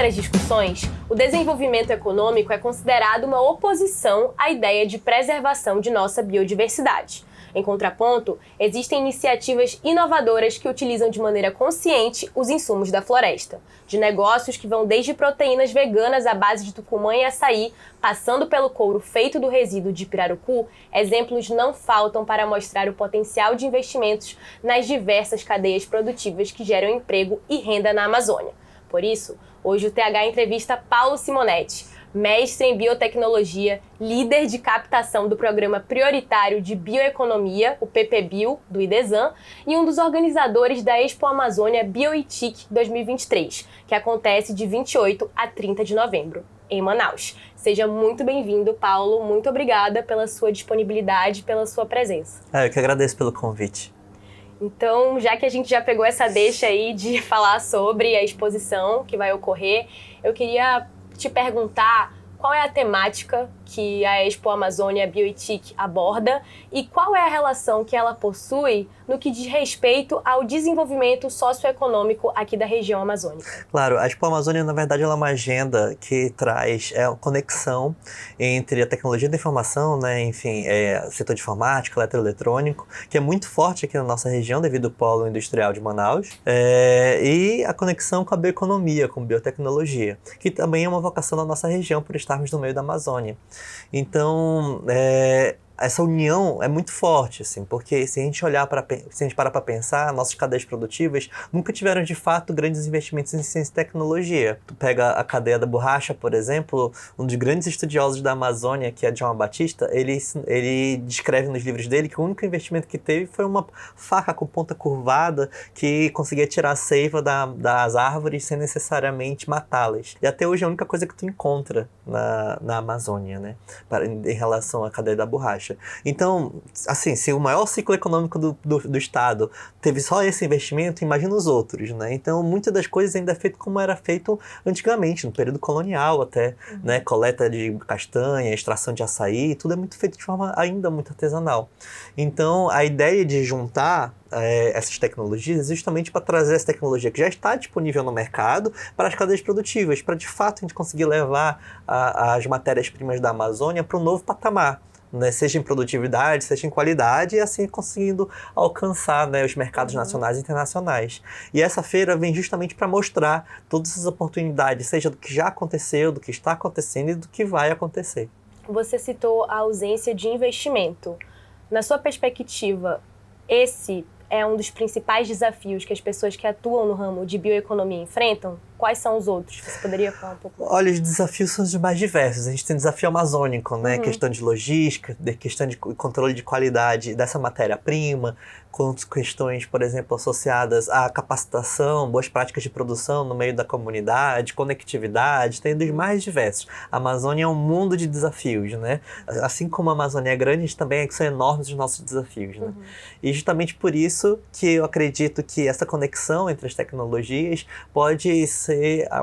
inúmeras discussões, o desenvolvimento econômico é considerado uma oposição à ideia de preservação de nossa biodiversidade. Em contraponto, existem iniciativas inovadoras que utilizam de maneira consciente os insumos da floresta, de negócios que vão desde proteínas veganas à base de tucumã e açaí, passando pelo couro feito do resíduo de pirarucu. Exemplos não faltam para mostrar o potencial de investimentos nas diversas cadeias produtivas que geram emprego e renda na Amazônia. Por isso, hoje o TH entrevista Paulo Simonetti, mestre em biotecnologia, líder de captação do Programa Prioritário de Bioeconomia, o PPBio, do IDESAN, e um dos organizadores da Expo Amazônia BioITIC 2023, que acontece de 28 a 30 de novembro, em Manaus. Seja muito bem-vindo, Paulo. Muito obrigada pela sua disponibilidade e pela sua presença. Eu que agradeço pelo convite. Então, já que a gente já pegou essa deixa aí de falar sobre a exposição que vai ocorrer, eu queria te perguntar qual é a temática que a Expo Amazônia BioITIC aborda e qual é a relação que ela possui no que diz respeito ao desenvolvimento socioeconômico aqui da região amazônica. Claro, a Expo Amazônia, na verdade, ela é uma agenda que traz a conexão entre a tecnologia da informação, né, enfim, setor de informática, eletroeletrônico, que é muito forte aqui na nossa região devido ao polo industrial de Manaus, e a conexão com a bioeconomia, com biotecnologia, que também é uma vocação da nossa região por estarmos no meio da Amazônia. Então, essa união é muito forte, assim, porque se a gente parar para pensar, nossas cadeias produtivas nunca tiveram de fato grandes investimentos em ciência e tecnologia. Tu pega a cadeia da borracha, por exemplo, um dos grandes estudiosos da Amazônia, que é John Batista, ele descreve nos livros dele que o único investimento que teve foi uma faca com ponta curvada que conseguia tirar a seiva das árvores sem necessariamente matá-las. E até hoje é a única coisa que tu encontra na Amazônia, né, em relação à cadeia da borracha. Então, assim, se o maior ciclo econômico do Estado teve só esse investimento, imagina os outros, né? Então, muitas das coisas ainda é feito como era feito antigamente, no período colonial até, né? Coleta de castanha, extração de açaí, tudo é muito feito de forma ainda muito artesanal. Então, a ideia de juntar essas tecnologias é justamente para trazer essa tecnologia que já está disponível no mercado para as cadeias produtivas, para de fato a gente conseguir levar as matérias-primas da Amazônia para um novo patamar, né, seja em produtividade, seja em qualidade, e assim conseguindo alcançar, né, os mercados nacionais e internacionais. E essa feira vem justamente para mostrar todas essas oportunidades, seja do que já aconteceu, do que está acontecendo e do que vai acontecer. Você citou a ausência de investimento. Na sua perspectiva, esse é um dos principais desafios que as pessoas que atuam no ramo de bioeconomia enfrentam? Quais são os outros? Você poderia falar um pouco mais? Olha, os desafios são os mais diversos. A gente tem desafio amazônico, né? Questão de logística, questão de controle de qualidade dessa matéria-prima, com questões, por exemplo, associadas à capacitação, boas práticas de produção no meio da comunidade, conectividade, tem dos mais diversos. A Amazônia é um mundo de desafios, né? Assim como a Amazônia é grande, também são enormes os nossos desafios, né? E justamente por isso que eu acredito que essa conexão entre as tecnologias pode ser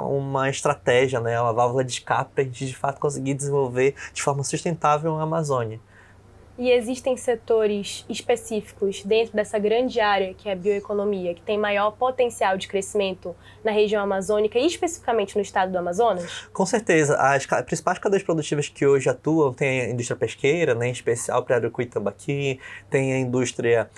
uma estratégia, né? Uma válvula de escape para a gente de fato conseguir desenvolver de forma sustentável a Amazônia. E existem setores específicos dentro dessa grande área que é a bioeconomia, que tem maior potencial de crescimento na região amazônica e especificamente no estado do Amazonas? Com certeza. As principais cadeias produtivas que hoje atuam tem a indústria pesqueira, né, em especial Pirarucu e Tambaqui, tem a indústria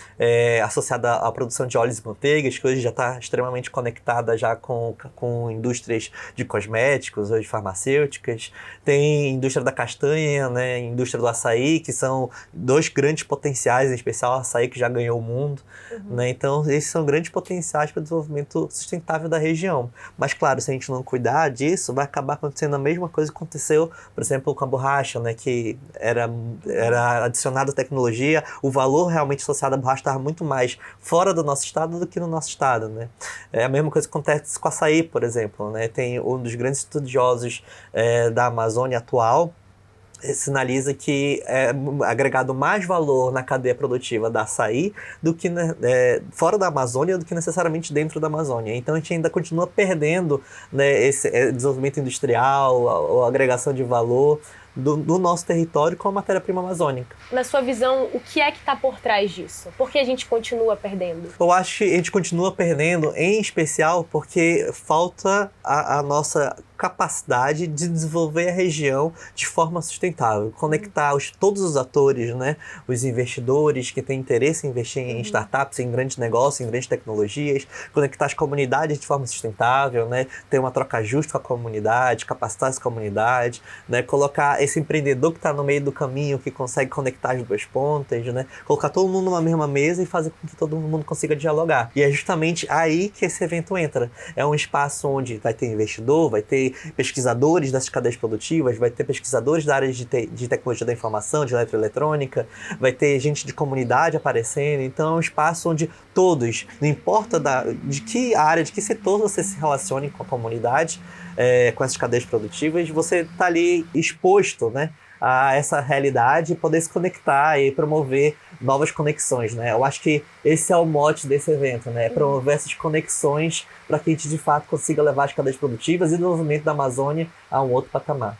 associada à produção de óleos e manteigas, que hoje já está extremamente conectada já com indústrias de cosméticos ou de farmacêuticas, tem a indústria da castanha, né, a indústria do açaí, que são dois grandes potenciais, em especial o açaí, que já ganhou o mundo, né? Então esses são grandes potenciais para o desenvolvimento sustentável da região. Mas claro, se a gente não cuidar disso, vai acabar acontecendo a mesma coisa que aconteceu, por exemplo, com a borracha, né? Que era adicionada tecnologia, o valor realmente associado à borracha estava muito mais fora do nosso estado do que no nosso estado, né? É a mesma coisa que acontece com o açaí, por exemplo, né? Tem um dos grandes estudiosos da Amazônia atual, sinaliza que é agregado mais valor na cadeia produtiva da açaí do que fora da Amazônia do que necessariamente dentro da Amazônia. Então a gente ainda continua perdendo, né, esse desenvolvimento industrial, a agregação de valor do nosso território com a matéria-prima amazônica. Na sua visão, o que é que está por trás disso? Por que a gente continua perdendo? Eu acho que a gente continua perdendo, em especial porque falta a nossa capacidade de desenvolver a região de forma sustentável, conectar todos os atores, né, os investidores que têm interesse em investir em startups, em grandes negócios, em grandes tecnologias, conectar as comunidades de forma sustentável, né, ter uma troca justa com a comunidade, capacitar essa comunidade, né, colocar esse empreendedor que está no meio do caminho, que consegue conectar as duas pontas, né, colocar todo mundo numa mesma mesa e fazer com que todo mundo consiga dialogar. E é justamente aí que esse evento entra. É um espaço onde vai ter investidor, vai ter pesquisadores das cadeias produtivas, vai ter pesquisadores da área de tecnologia da informação, de eletroeletrônica, vai ter gente de comunidade aparecendo. Então é um espaço onde todos, não importa de que área, de que setor você se relacione com a comunidade, com essas cadeias produtivas, você está ali exposto, né, a essa realidade e poder se conectar e promover novas conexões, né? Eu acho que esse é o mote desse evento, né? Promover essas conexões para que a gente de fato consiga levar as cadeias produtivas e o desenvolvimento da Amazônia a um outro patamar.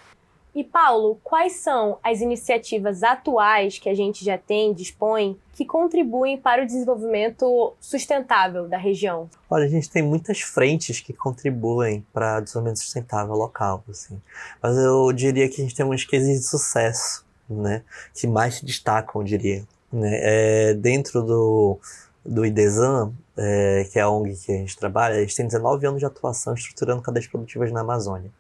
E Paulo, quais são as iniciativas atuais que a gente já dispõe, que contribuem para o desenvolvimento sustentável da região? Olha, a gente tem muitas frentes que contribuem para o desenvolvimento sustentável local, assim. Mas eu diria que a gente tem uns cases de sucesso, né, que mais se destacam, eu diria. Né? Dentro do IDESAN, que é a ONG que a gente trabalha, eles têm 19 anos de atuação estruturando cadeias produtivas na Amazônia.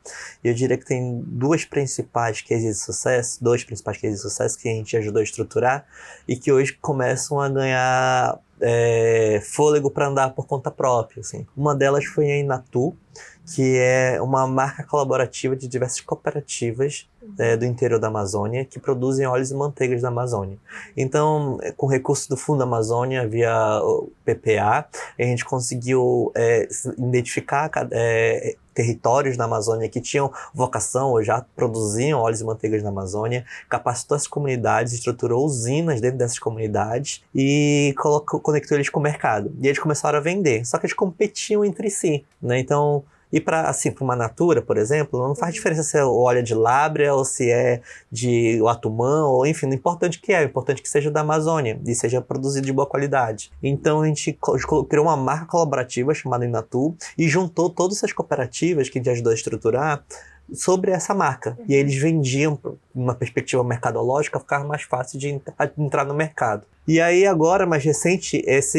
E eu diria que tem dois principais cases de sucesso que a gente ajudou a estruturar e que hoje começam a ganhar fôlego para andar por conta própria. Assim. Uma delas foi a Inatu, que é uma marca colaborativa de diversas cooperativas do interior da Amazônia que produzem óleos e manteigas da Amazônia. Então, com recursos do Fundo Amazônia, via o PPA, a gente conseguiu identificar territórios na Amazônia que tinham vocação ou já produziam óleos e manteigas na Amazônia, capacitou as comunidades, estruturou usinas dentro dessas comunidades e conectou eles com o mercado. E eles começaram a vender, só que eles competiam entre si, né? Então, e para uma Natura, por exemplo, não faz diferença se é óleo de Lábrea ou se é de Uatumã, ou enfim, não importa onde que é, o importante é que seja da Amazônia e seja produzido de boa qualidade. Então a gente criou uma marca colaborativa chamada Inatu e juntou todas essas cooperativas que a gente ajudou a estruturar sobre essa marca. E aí eles vendiam, uma perspectiva mercadológica, ficava mais fácil de entrar no mercado. E aí agora, mais recente, essa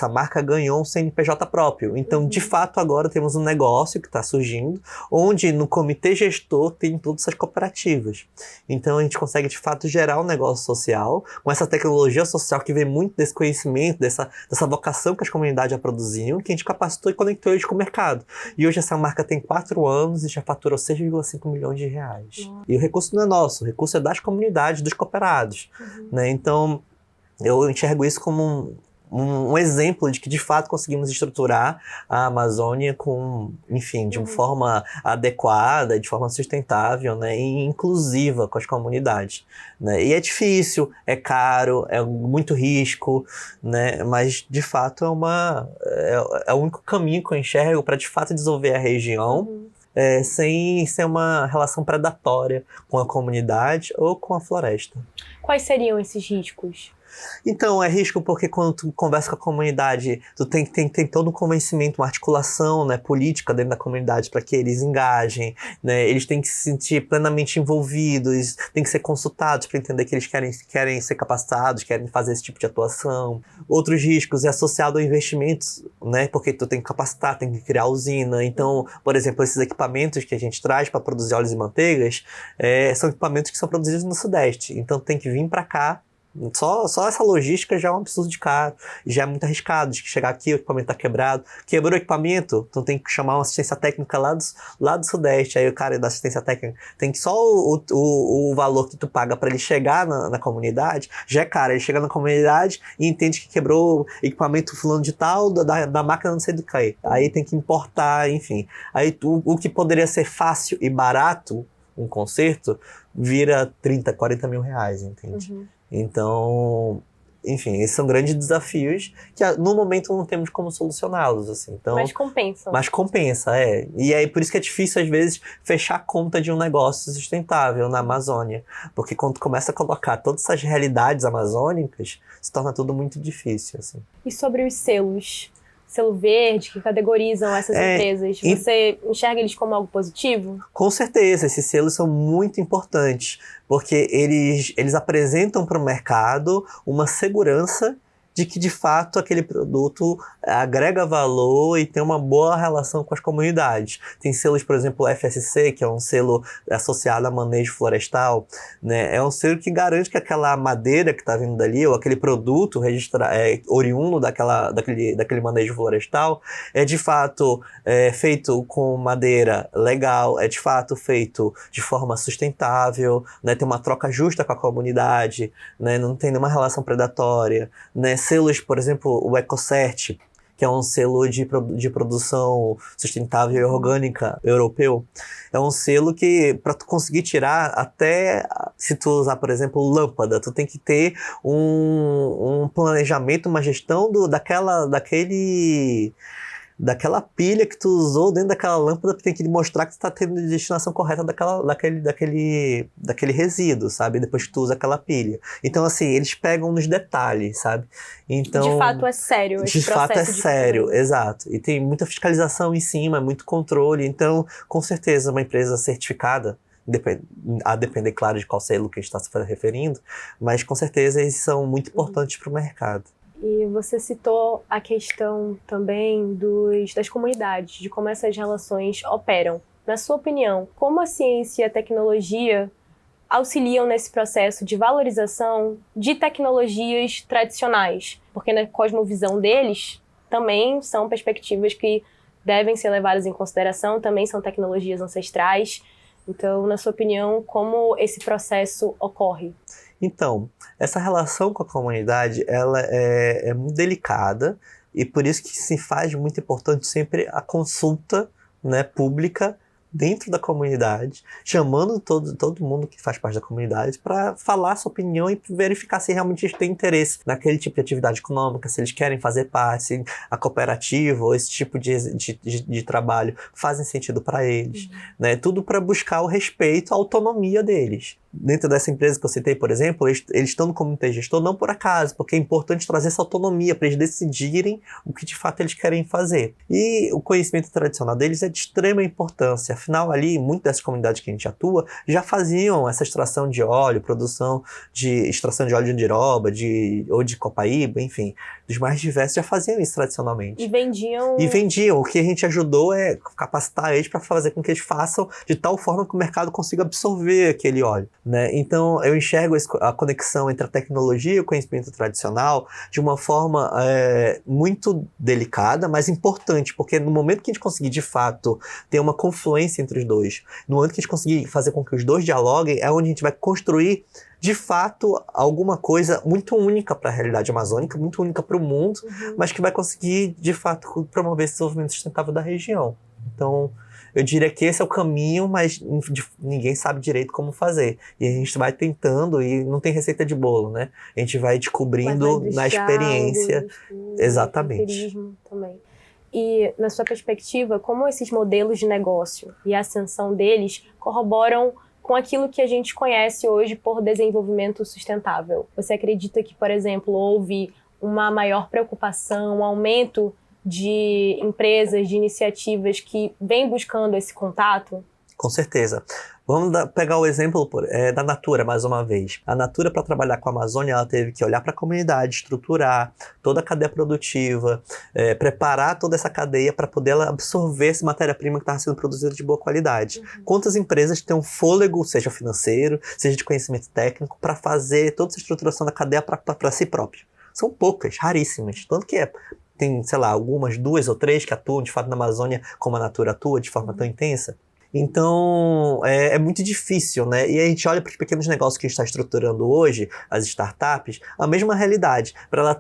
marca ganhou um CNPJ próprio. Então, de fato, agora temos um negócio que está surgindo, onde no comitê gestor tem todas essas cooperativas. Então, a gente consegue, de fato, gerar um negócio social, com essa tecnologia social que vem muito desse conhecimento, dessa vocação que as comunidades já produziam, que a gente capacitou e conectou eles com o mercado. E hoje essa marca tem 4 anos e já faturou 6,5 milhões de reais. E o recurso não é nosso, o recurso é das comunidades, dos cooperados. Né? Então, eu enxergo isso como um exemplo de que, de fato, conseguimos estruturar a Amazônia de uma forma adequada, de forma sustentável, né, e inclusiva com as comunidades. Né? E é difícil, é caro, é muito risco, né, mas, de fato, é o único caminho que eu enxergo para, de fato, desenvolver a região sem ser uma relação predatória com a comunidade ou com a floresta. Quais seriam esses riscos? Então, é risco porque quando tu conversa com a comunidade, tu tem todo um convencimento, uma articulação, né, política dentro da comunidade para que eles engajem, né, eles têm que se sentir plenamente envolvidos, têm que ser consultados para entender que eles querem ser capacitados, querem fazer esse tipo de atuação. Outros riscos é associado a investimentos, né, porque tu tem que capacitar, tem que criar usina. Então, por exemplo, esses equipamentos que a gente traz para produzir óleos e manteigas são equipamentos que são produzidos no Sudeste, então tem que vir para cá. Só essa logística já é um absurdo de caro, já é muito arriscado de chegar aqui, o equipamento tá quebrado, quebrou o equipamento, então tem que chamar uma assistência técnica lá do Sudeste, aí o cara da assistência técnica tem que só o valor que tu paga para ele chegar na comunidade, já é caro, ele chega na comunidade e entende que quebrou o equipamento fulano de tal, da máquina não sei do que, aí tem que importar, enfim, aí o que poderia ser fácil e barato, um conserto, vira 30, 40 mil reais, entende? Então, enfim, esses são grandes desafios que no momento não temos como solucioná-los, assim. Então, mas compensam. Mas compensa, E aí por isso que é difícil, às vezes, fechar a conta de um negócio sustentável na Amazônia. Porque quando tu começa a colocar todas essas realidades amazônicas, se torna tudo muito difícil, assim. E sobre os selos? selo verde, que categorizam essas empresas, você enxerga eles como algo positivo? Com certeza, esses selos são muito importantes, porque eles apresentam para o mercado uma segurança de que, de fato, aquele produto agrega valor e tem uma boa relação com as comunidades. Tem selos, por exemplo, o FSC, que é um selo associado a manejo florestal, né? É um selo que garante que aquela madeira que está vindo dali, ou aquele produto oriundo daquele manejo florestal, é de fato feito com madeira legal, é de fato feito de forma sustentável, né? Tem uma troca justa com a comunidade, né? Não tem nenhuma relação predatória, né? Selos, por exemplo, o EcoCert, que é um selo de produção sustentável e orgânica europeu. É um selo que, para tu conseguir tirar, até se tu usar, por exemplo, lâmpada, tu tem que ter um planejamento, uma gestão daquela pilha que tu usou dentro daquela lâmpada, tem que mostrar que tu está tendo a destinação correta daquele resíduo, sabe? Depois que tu usa aquela pilha. Então, assim, eles pegam nos detalhes, sabe? Então, de fato é sério esse processo. De fato é sério, exato. E tem muita fiscalização em cima, muito controle. Então, com certeza, uma empresa certificada, a depender, claro, de qual selo que a gente está se referindo, mas com certeza eles são muito importantes para o mercado. E você citou a questão também das comunidades, de como essas relações operam. Na sua opinião, como a ciência e a tecnologia auxiliam nesse processo de valorização de tecnologias tradicionais? Porque na cosmovisão deles, também são perspectivas que devem ser levadas em consideração, também são tecnologias ancestrais. Então, na sua opinião, como esse processo ocorre? Então, essa relação com a comunidade, ela é muito delicada e por isso que se faz muito importante sempre a consulta, né, pública dentro da comunidade, chamando todo mundo que faz parte da comunidade para falar sua opinião e verificar se realmente eles têm interesse naquele tipo de atividade econômica, se eles querem fazer parte, se a cooperativa ou esse tipo de trabalho fazem sentido para eles, né? Tudo para buscar o respeito à autonomia deles. Dentro dessa empresa que eu citei, por exemplo, eles estão no comitê gestor não por acaso, porque é importante trazer essa autonomia para eles decidirem o que de fato eles querem fazer. E o conhecimento tradicional deles é de extrema importância. Afinal, ali, muitas dessas comunidades que a gente atua já faziam essa extração de óleo, extração de óleo de andiroba, ou de copaíba, enfim, dos mais diversos já faziam isso tradicionalmente. E vendiam. O que a gente ajudou é capacitar eles para fazer com que eles façam de tal forma que o mercado consiga absorver aquele óleo, né? Então, eu enxergo a conexão entre a tecnologia e o conhecimento tradicional de uma forma muito delicada, mas importante, porque no momento que a gente conseguir, de fato, ter uma confluência entre os dois, no momento que a gente conseguir fazer com que os dois dialoguem, é onde a gente vai construir, de fato, alguma coisa muito única para a realidade amazônica, muito única para o mundo, mas que vai conseguir, de fato, promover esse desenvolvimento sustentável da região. Então, eu diria que esse é o caminho, mas ninguém sabe direito como fazer. E a gente vai tentando e não tem receita de bolo, né? A gente vai descobrindo na experiência. Exatamente. Também. E, na sua perspectiva, como esses modelos de negócio e a ascensão deles corroboram com aquilo que a gente conhece hoje por desenvolvimento sustentável? Você acredita que, por exemplo, houve uma maior preocupação, um aumento de empresas, de iniciativas que vêm buscando esse contato? Com certeza. Vamos pegar o exemplo da Natura, mais uma vez. A Natura, para trabalhar com a Amazônia, ela teve que olhar para a comunidade, estruturar toda a cadeia produtiva, preparar toda essa cadeia para poder ela absorver essa matéria-prima que estava sendo produzida de boa qualidade. Quantas empresas têm um fôlego, seja financeiro, seja de conhecimento técnico, para fazer toda essa estruturação da cadeia para si próprio? São poucas, raríssimas. Tanto que tem, sei lá, algumas, 2 ou 3 que atuam de fato na Amazônia como a Natura atua de forma tão intensa. Então, é muito difícil, né? E a gente olha para os pequenos negócios que a gente está estruturando hoje, as startups, a mesma realidade. Para ela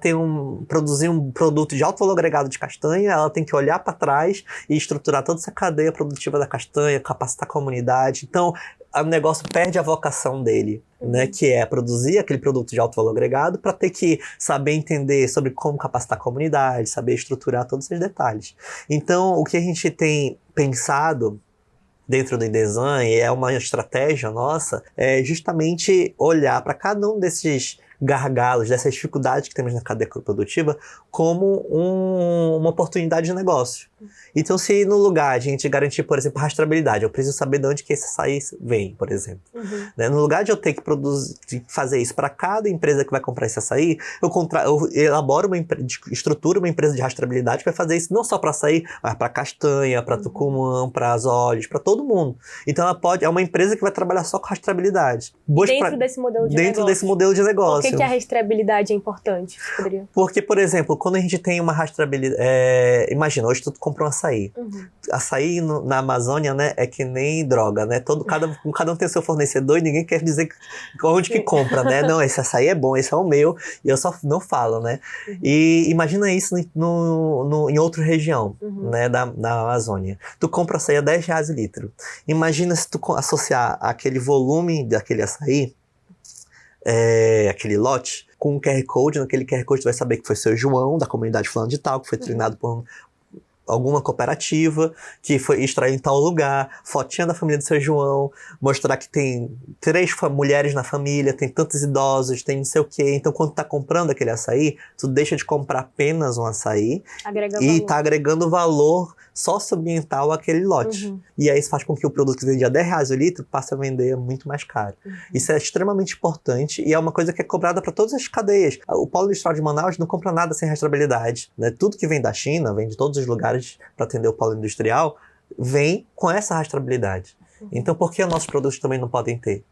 produzir um produto de alto valor agregado de castanha, ela tem que olhar para trás e estruturar toda essa cadeia produtiva da castanha, capacitar a comunidade. Então, o negócio perde a vocação dele, né? Que é produzir aquele produto de alto valor agregado para ter que saber entender sobre como capacitar a comunidade, saber estruturar todos esses detalhes. Então, o que a gente tem pensado dentro do design, é uma estratégia nossa, é justamente olhar para cada um desses gargalos, dessas dificuldades que temos na cadeia produtiva, como uma oportunidade de negócio. Então, se no lugar de a gente garantir, por exemplo, rastreabilidade, eu preciso saber de onde que esse açaí vem, por exemplo. Né? No lugar de eu ter que fazer isso para cada empresa que vai comprar esse açaí, eu elaboro estruturo uma empresa de rastreabilidade que vai fazer isso não só para açaí, mas para castanha, para tucumã, para azóleos, para todo mundo. Então, é uma empresa que vai trabalhar só com rastreabilidade. Desse modelo de dentro desse modelo de negócio. Por que a rastreabilidade é importante? Porque, por exemplo, quando a gente tem uma rastreabilidade... imagina, hoje tu compra um açaí. Açaí na Amazônia, né, é que nem droga, né? Cada um tem seu fornecedor e ninguém quer dizer onde que compra, né? Não, esse açaí é bom, esse é o meu, e eu só não falo, né? E imagina isso em outra região, né, da Amazônia. Tu compra açaí a R$10 o litro. Imagina se tu associar aquele volume daquele açaí, aquele lote, com um QR Code. Naquele QR Code tu vai saber que foi seu João, da comunidade fulano de tal, que foi treinado por alguma cooperativa, que foi extraído em tal lugar, fotinha da família do seu João, mostrar que tem 3 mulheres na família, tem tantos idosos, tem não sei o quê. Então, quando tu tá comprando aquele açaí, tu deixa de comprar apenas um açaí tá agregando valor socioambiental àquele lote. E aí isso faz com que o produto que vendia R$10 o litro passe a vender muito mais caro. Isso é extremamente importante e é uma coisa que é cobrada para todas as cadeias. O Polo Industrial de Manaus não compra nada sem rastreabilidade, né? Tudo que vem da China, vem de todos os lugares para atender o Polo Industrial, vem com essa rastreabilidade. Então, por que nossos produtos também não podem ter?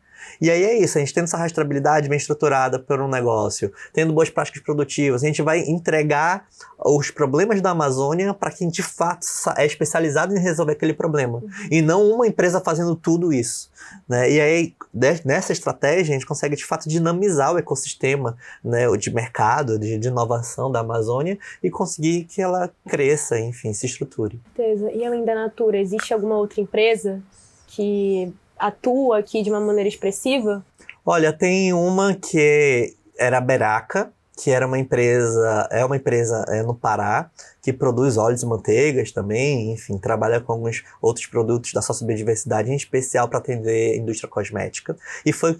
E aí é isso, a gente tendo essa rastreabilidade bem estruturada por um negócio, tendo boas práticas produtivas, a gente vai entregar os problemas da Amazônia para quem de fato é especializado em resolver aquele problema. E não uma empresa fazendo tudo isso. Né? E aí, nessa estratégia, a gente consegue de fato dinamizar o ecossistema, né, de mercado, de inovação da Amazônia e conseguir que ela cresça, enfim, se estruture. Certeza. E além da Natura, existe alguma outra empresa que atua aqui de uma maneira expressiva? Olha, tem uma que era a Beraca, que é uma empresa no Pará, que produz óleos e manteigas também, enfim, trabalha com alguns outros produtos da sociobiodiversidade, em especial para atender a indústria cosmética.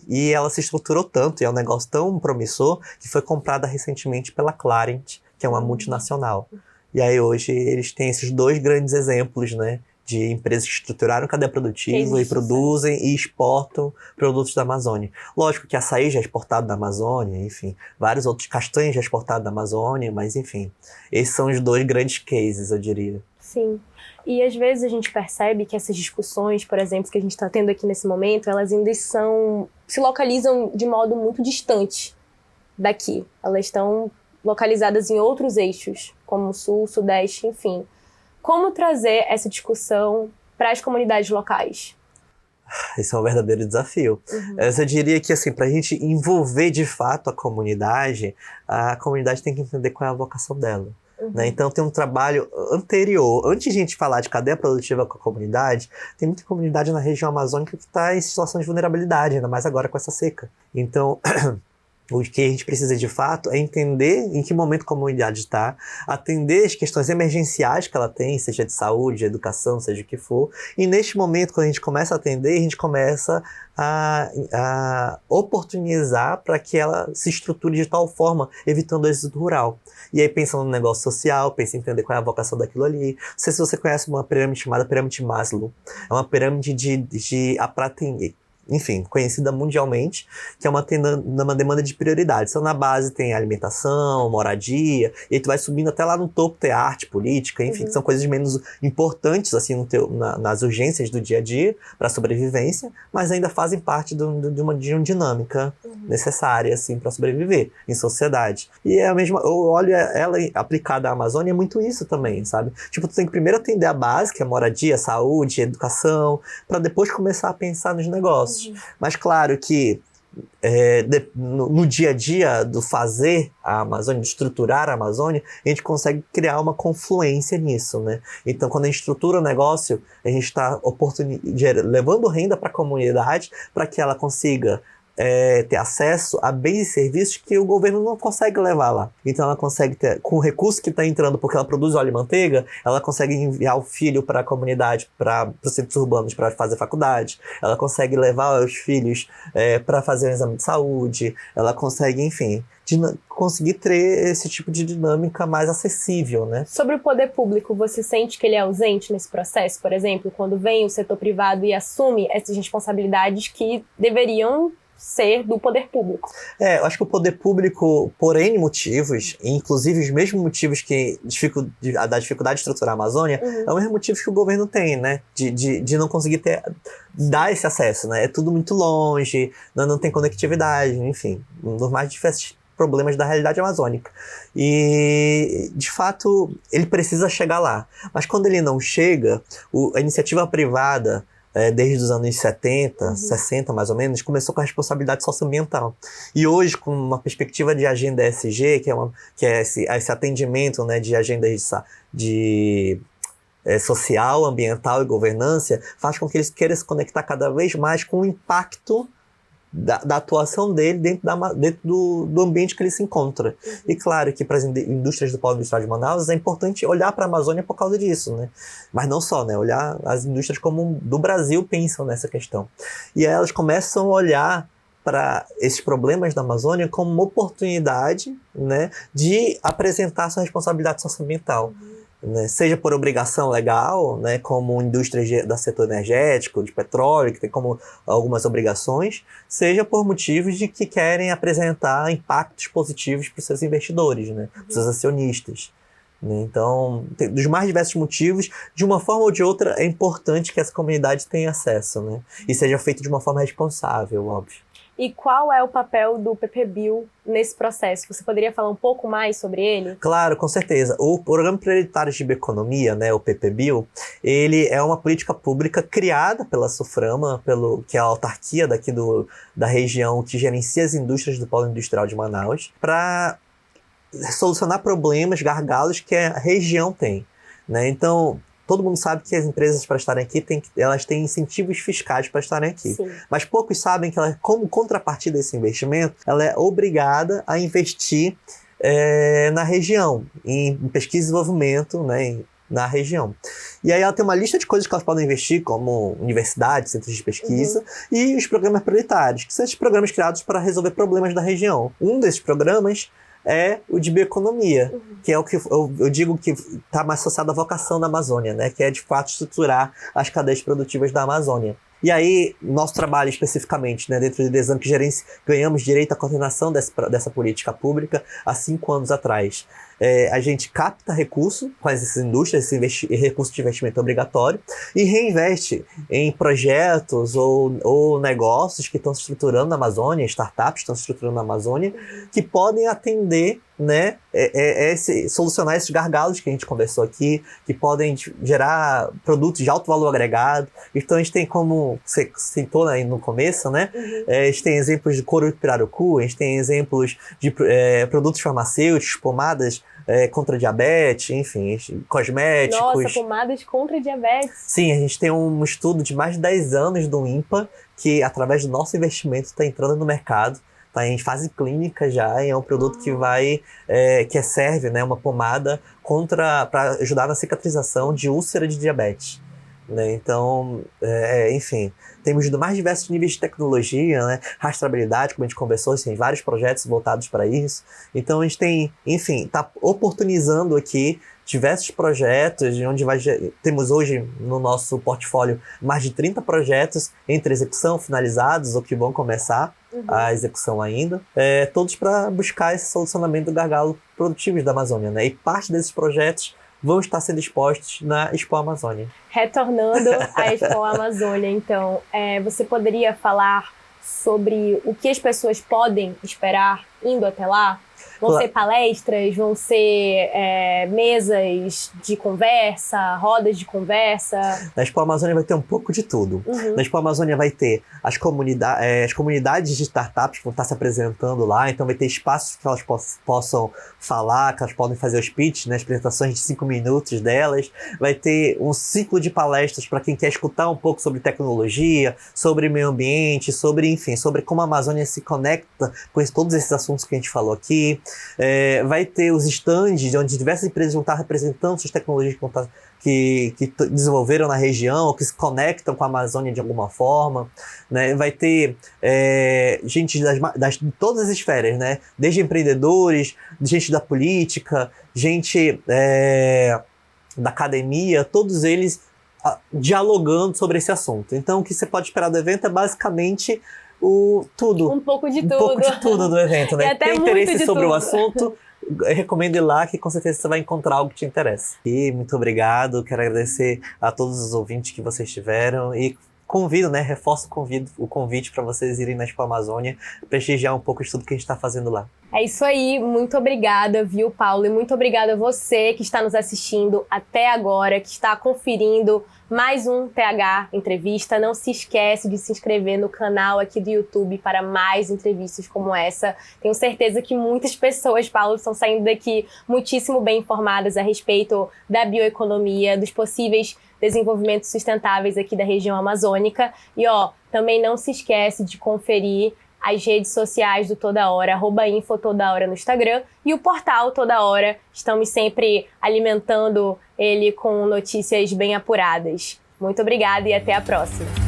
E ela se estruturou tanto, e é um negócio tão promissor, que foi comprada recentemente pela Clarent, que é uma multinacional. E aí hoje eles têm esses 2 grandes exemplos, né, de empresas que estruturaram cadeia produtiva e produzem e exportam produtos da Amazônia. Lógico que açaí já é exportado da Amazônia, enfim, vários outros castanhas já é exportado da Amazônia, mas enfim, esses são os 2 grandes cases, eu diria. Sim, e às vezes a gente percebe que essas discussões, por exemplo, que a gente está tendo aqui nesse momento, elas ainda se localizam de modo muito distante daqui. Elas estão localizadas em outros eixos, como o Sul, Sudeste, enfim. Como trazer essa discussão para as comunidades locais? Esse é um verdadeiro desafio. Eu diria que, assim, para a gente envolver de fato a comunidade tem que entender qual é a vocação dela. Né? Então tem um trabalho anterior. Antes de a gente falar de cadeia produtiva com a comunidade, tem muita comunidade na região amazônica que está em situação de vulnerabilidade, ainda mais agora com essa seca. Então... O que a gente precisa de fato é entender em que momento a comunidade está, atender as questões emergenciais que ela tem, seja de saúde, de educação, seja o que for. E neste momento, quando a gente começa a atender, a gente começa a oportunizar para que ela se estruture de tal forma, evitando o êxodo rural. E aí, pensando no negócio social, pensa em entender qual é a vocação daquilo ali. Não sei se você conhece uma pirâmide chamada pirâmide Maslow. É uma pirâmide enfim, conhecida mundialmente, que é uma demanda de prioridades. Então, na base tem alimentação, moradia, e aí tu vai subindo até lá no topo, ter arte, política, enfim, que são coisas menos importantes, assim, nas urgências do dia a dia, para a sobrevivência, mas ainda fazem parte de uma dinâmica necessária, assim, para sobreviver em sociedade. E é a mesma, eu olho ela aplicada à Amazônia, é muito isso também, sabe? Tipo, tu tem que primeiro atender a base, que é moradia, saúde, educação, para depois começar a pensar nos negócios. Mas claro que no dia a dia do fazer a Amazônia, de estruturar a Amazônia, a gente consegue criar uma confluência nisso, né? Então, quando a gente estrutura o negócio, a gente está levando renda para a comunidade para que ela consiga ter acesso a bens e serviços que o governo não consegue levar lá. Então ela consegue ter, com o recurso que está entrando, porque ela produz óleo e manteiga, ela consegue enviar o filho para a comunidade, para os centros urbanos para fazer faculdade, ela consegue levar os filhos para fazer um exame de saúde, ela consegue, enfim, conseguir ter esse tipo de dinâmica mais acessível, né? Sobre o poder público, você sente que ele é ausente nesse processo? Por exemplo, quando vem o setor privado e assume essas responsabilidades que deveriam ser do poder público. Eu acho que o poder público, por N motivos, inclusive os mesmos motivos que da dificuldade de estruturar a Amazônia, é os mesmos motivos que o governo tem, né? De não conseguir dar esse acesso, né? É tudo muito longe, não tem conectividade, enfim, um dos mais diversos problemas da realidade amazônica. E, de fato, ele precisa chegar lá. Mas quando ele não chega, a iniciativa privada, desde os anos 70, 60 mais ou menos, começou com a responsabilidade socioambiental. E hoje, com uma perspectiva de agenda ESG, que é esse atendimento, né, de agenda social, ambiental e governança, faz com que eles queiram se conectar cada vez mais com o impacto da atuação dele dentro do ambiente que ele se encontra. E claro que para as indústrias do Polo Industrial de Manaus é importante olhar para a Amazônia por causa disso, né? Mas não só, né? Olhar as indústrias como do Brasil pensam nessa questão. E aí elas começam a olhar para esses problemas da Amazônia como uma oportunidade, né, de apresentar sua responsabilidade socioambiental. Né, seja por obrigação legal, né, como indústria do setor energético, de petróleo, que tem como algumas obrigações, seja por motivos de que querem apresentar impactos positivos para os seus investidores, né, para os seus acionistas. Né. Então, dos mais diversos motivos, de uma forma ou de outra, é importante que essa comunidade tenha acesso, né, e seja feito de uma forma responsável, óbvio. E qual é o papel do PPBio nesse processo? Você poderia falar um pouco mais sobre ele? Claro, com certeza. O Programa Prioritário de Bioeconomia, né, o PPBio, ele é uma política pública criada pela SUFRAMA, que é a autarquia daqui da região que gerencia as indústrias do Polo Industrial de Manaus, para solucionar problemas, gargalos que a região tem. Né? Então, todo mundo sabe que as empresas, para estarem aqui, elas têm incentivos fiscais para estarem aqui. Sim. Mas poucos sabem que, como contrapartida desse investimento, ela é obrigada a investir na região, em pesquisa e desenvolvimento, né, na região. E aí ela tem uma lista de coisas que elas podem investir, como universidades, centros de pesquisa, e os programas prioritários, que são esses programas criados para resolver problemas da região. Um desses programas é o de bioeconomia, que é o que eu digo que está mais associado à vocação da Amazônia, né? Que é, de fato, estruturar as cadeias produtivas da Amazônia. E aí, nosso trabalho especificamente, né, dentro do DESAM, que ganhamos direito à coordenação dessa política pública há 5 anos atrás. A gente capta recurso com essas indústrias, esse recurso de investimento obrigatório, e reinveste em projetos ou negócios que estão se estruturando na Amazônia, startups que estão se estruturando na Amazônia, que podem atender, né, solucionar esses gargalos que a gente conversou aqui, que podem gerar produtos de alto valor agregado. Então a gente tem, como você citou aí no começo, né, a gente tem exemplos de couro de pirarucu, a gente tem exemplos de produtos farmacêuticos, pomadas contra diabetes, enfim, cosméticos. Nossa, pomadas contra diabetes. Sim, a gente tem um estudo de mais de 10 anos do INPA, que através do nosso investimento está entrando no mercado, está em fase clínica já, e é um produto que serve, né, uma pomada para ajudar na cicatrização de úlcera de diabetes. Né? Então, enfim, temos de mais diversos níveis de tecnologia, né? Rastreabilidade, como a gente conversou, tem vários projetos voltados para isso. Então a gente tem, enfim, está oportunizando aqui diversos projetos, onde temos hoje no nosso portfólio mais de 30 projetos entre execução, finalizados ou que vão começar a execução ainda, todos para buscar esse solucionamento do gargalo produtivo da Amazônia. Né? E parte desses projetos vão estar sendo expostos na Expo Amazônia. Retornando à Expo Amazônia, então, você poderia falar sobre o que as pessoas podem esperar indo até lá? Vão ser palestras, vão ser mesas de conversa, rodas de conversa? Na Expo Amazônia vai ter um pouco de tudo. Na Expo Amazônia vai ter as comunidades de startups que vão estar se apresentando lá, então vai ter espaços que elas possam falar, que elas podem fazer os pitches, né, as apresentações de 5 minutos delas. Vai ter um ciclo de palestras para quem quer escutar um pouco sobre tecnologia, sobre meio ambiente, sobre como a Amazônia se conecta com todos esses assuntos que a gente falou aqui. Vai ter os stands onde diversas empresas vão estar representando suas tecnologias que desenvolveram na região, que se conectam com a Amazônia de alguma forma, né? Vai ter gente de todas as esferas, né? Desde empreendedores, gente da política, gente da academia, todos eles dialogando sobre esse assunto. Então, o que você pode esperar do evento é basicamente tudo. Um pouco de tudo. Um pouco de tudo do evento, né? Tem interesse sobre tudo. o assunto, eu recomendo ir lá, que com certeza você vai encontrar algo que te interessa. E muito obrigado, quero agradecer a todos os ouvintes que vocês tiveram e convido, né, reforço o convite para vocês irem na Expo Amazônia, prestigiar um pouco de tudo que a gente está fazendo lá. É isso aí, muito obrigada, viu, Paulo? E muito obrigada a você que está nos assistindo até agora, que está conferindo mais um TH Entrevista. Não se esquece de se inscrever no canal aqui do YouTube para mais entrevistas como essa. Tenho certeza que muitas pessoas, Paulo, estão saindo daqui muitíssimo bem informadas a respeito da bioeconomia, dos possíveis desenvolvimentos sustentáveis aqui da região amazônica. E também não se esquece de conferir as redes sociais do Toda Hora, @info Toda Hora no Instagram, e o portal Toda Hora. Estamos sempre alimentando ele com notícias bem apuradas. Muito obrigada e até a próxima.